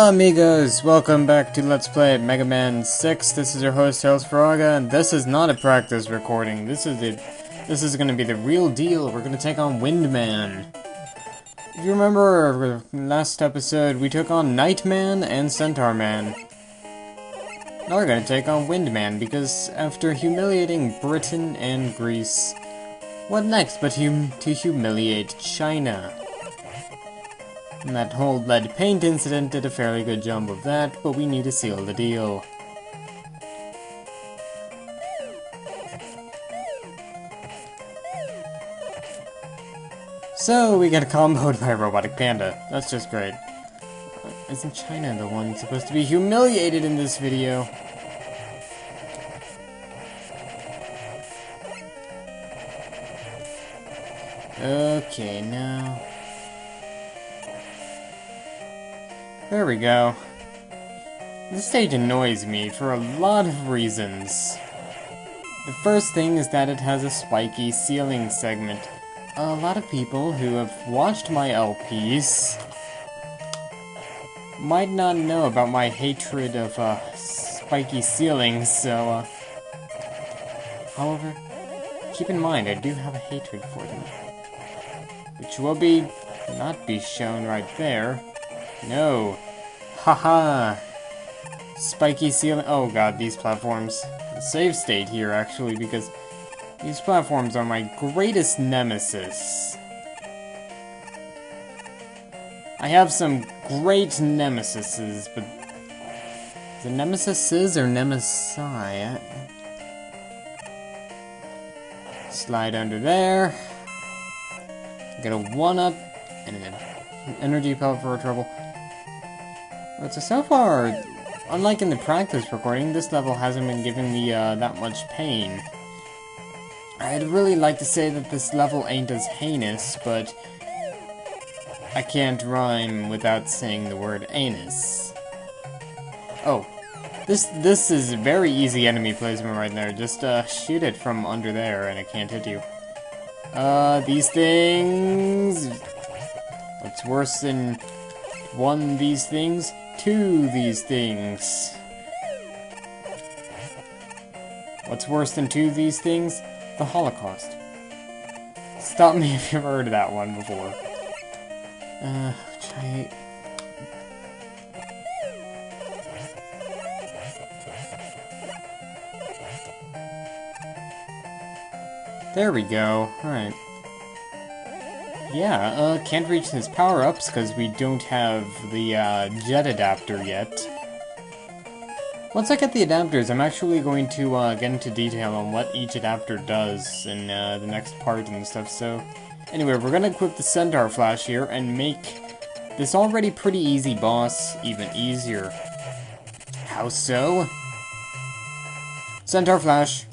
Hola amigos! Welcome back to Let's Play Mega Man 6. This is your host, Tails Faraga, and this is not a practice recording. This is gonna be the real deal. We're gonna take on Windman. If you remember last episode, we took on Nightman and Centaur Man. Now we're gonna take on Windman, because after humiliating Britain and Greece, what next but to humiliate China? And that whole lead paint incident did a fairly good job of that, but we need to seal the deal. So, we get comboed by a robotic panda. That's just great. Isn't China the one supposed to be humiliated in this video? Okay, now... There we go. This stage annoys me for a lot of reasons. The first thing is that it has a spiky ceiling segment. A lot of people who have watched my LPs might not know about my hatred of spiky ceilings, so however, keep in mind I do have a hatred for them. Which will not be shown right there. No. Haha. Spiky ceiling. Oh god, these platforms. Save state here, actually, because these platforms are my greatest nemesis. I have some great nemesises, but... Is it nemesises or nemesi? Slide under there. Get a 1-up and an energy pellet for trouble. But so far, unlike in the practice recording, this level hasn't been giving me that much pain. I'd really like to say that this level ain't as heinous, but I can't rhyme without saying the word anus. Oh, this is very easy enemy placement right there. Just shoot it from under there and it can't hit you. These things... What's worse than 1 these things? 2 these things. What's worse than 2 these things? The Holocaust. Stop me if you've heard of that one before. Try... There we go. Alright. Yeah, can't reach his power-ups because we don't have the, jet adapter yet. Once I get the adapters, I'm actually going to, get into detail on what each adapter does in, the next part and stuff, so... Anyway, we're gonna equip the Centaur Flash here and make this already pretty easy boss even easier. How so? Centaur Flash.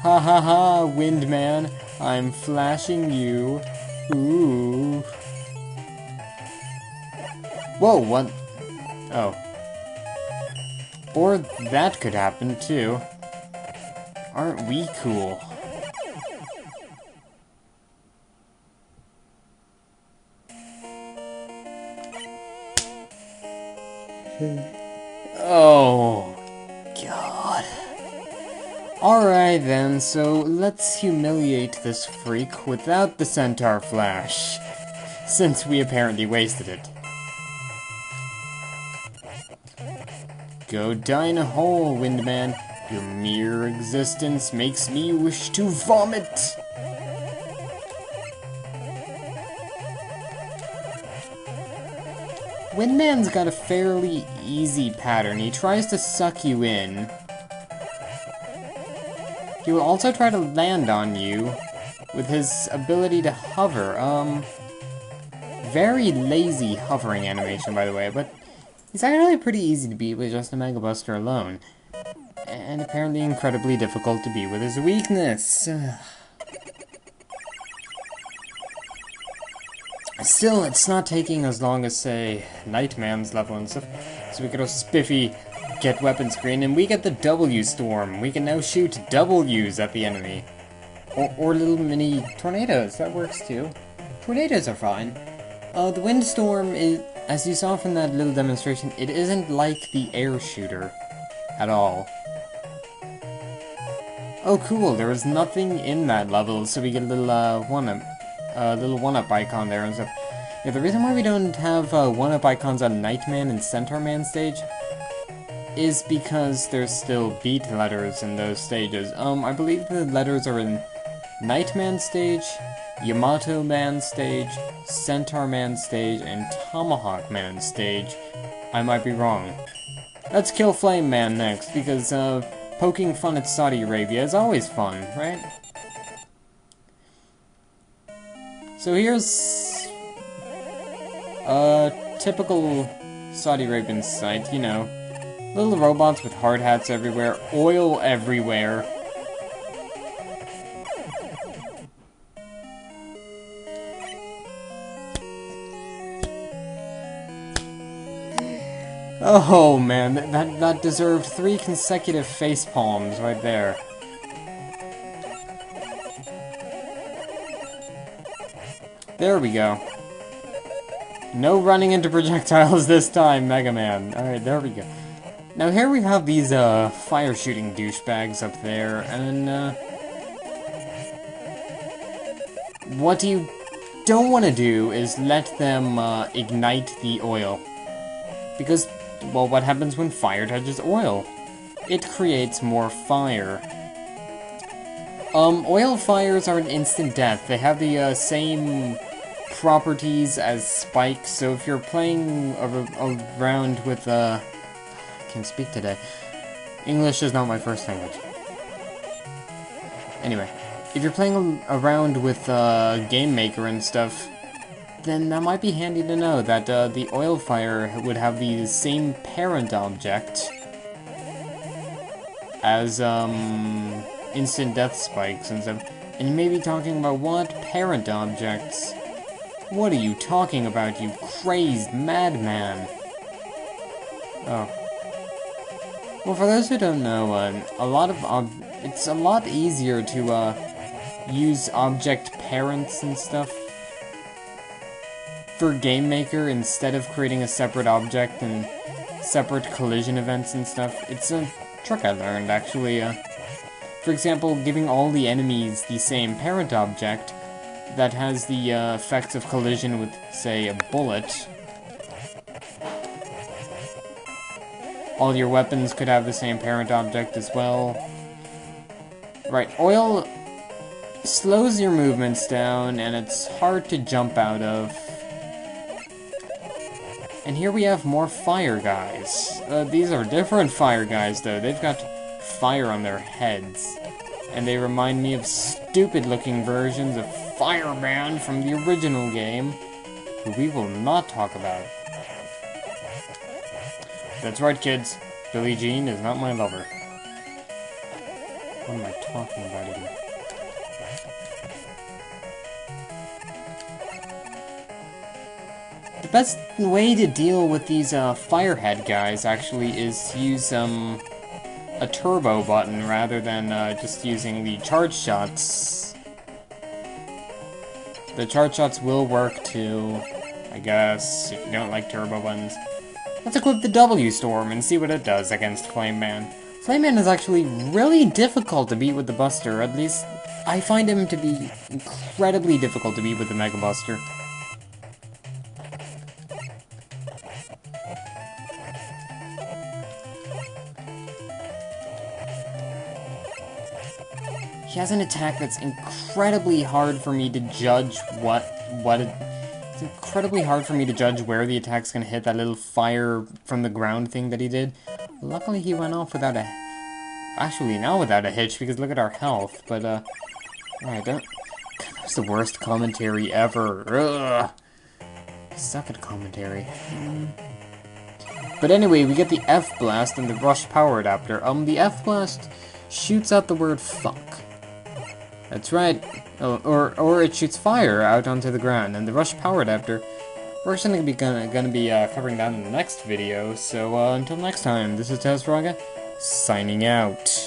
Ha ha ha, Windman. I'm flashing you. Ooh. Whoa, what? Oh. Or that could happen, too. Aren't we cool? Oh, God. Alright then, so let's humiliate this freak without the Centaur Flash, since we apparently wasted it. Go die in a hole, Windman. Your mere existence makes me wish to vomit! Windman's got a fairly easy pattern. He tries to suck you in. He will also try to land on you with his ability to hover. Very lazy hovering animation, by the way, but he's actually pretty easy to beat with just a Mega Buster alone. And apparently incredibly difficult to beat with his weakness. Still, it's not taking as long as, say, Nightman's level and stuff. So we get a spiffy get weapon screen, and we get the W Storm. We can now shoot W's at the enemy. Or little mini tornadoes. That works too. Tornadoes are fine. The Windstorm is, as you saw from that little demonstration, it isn't like the air shooter at all. Oh cool, there was nothing in that level, so we get a little one-up icon there and stuff. Yeah, the reason why we don't have one-up icons on Nightman and Centaurman stage is because there's still beat letters in those stages. I believe the letters are in Nightman stage, Yamato Man stage, Centaur Man stage, and Tomahawk Man stage. I might be wrong. Let's kill Flame Man next, because poking fun at Saudi Arabia is always fun, right? So here's a typical Saudi Arabian site, you know. Little robots with hard hats everywhere, oil everywhere. Oh man, that deserved 3 consecutive face palms right there. There we go. No running into projectiles this time, Mega Man. Alright, there we go. Now here we have these fire shooting douchebags up there, and what you don't want to do is let them ignite the oil. Because, well, what happens when fire touches oil? It creates more fire. Oil fires are an instant death. They have the same properties as spikes, so if you're playing around with, I can't speak today. English is not my first language. Anyway, if you're playing around with Game Maker and stuff, then that might be handy to know that the oil fire would have the same parent object as instant death spikes and stuff. And you may be talking about what parent objects? What are you talking about, you crazed madman? Oh. Well, for those who don't know, it's a lot easier to use object parents and stuff for Game Maker instead of creating a separate object and separate collision events and stuff. It's a trick I learned, actually. For example, giving all the enemies the same parent object that has the effects of collision with, say, a bullet. All your weapons could have the same parent object as well. Right, oil slows your movements down, and it's hard to jump out of. And here we have more fire guys. These are different fire guys, though. They've got fire on their heads. And they remind me of stupid-looking versions of Fireman from the original game, who we will not talk about. That's right, kids. Billie Jean is not my lover. What am I talking about again? The best way to deal with these firehead guys actually is to use a turbo button rather than just using the charge shots. The charge shots will work too, I guess, if you don't like turbo buttons. Let's equip the W Storm and see what it does against Flame Man. Flame Man is actually really difficult to beat with the Buster, at least I find him to be incredibly difficult to beat with the Mega Buster. He has an attack that's incredibly hard for me to judge it's incredibly hard for me to judge where the attack's gonna hit, that little fire from the ground thing that he did. Luckily he went off without a... Actually, now without a hitch, because look at our health, but, alright, God, that was the worst commentary ever. Ugh. I suck at commentary. But anyway, we get the F-Blast and the Rush Power Adapter. The F-Blast shoots out the word fuck. That's right. Oh, or it shoots fire out onto the ground. And the Rush Power Adapter, we're actually gonna be covering that in the next video. So until next time, this is TezFrogger, signing out.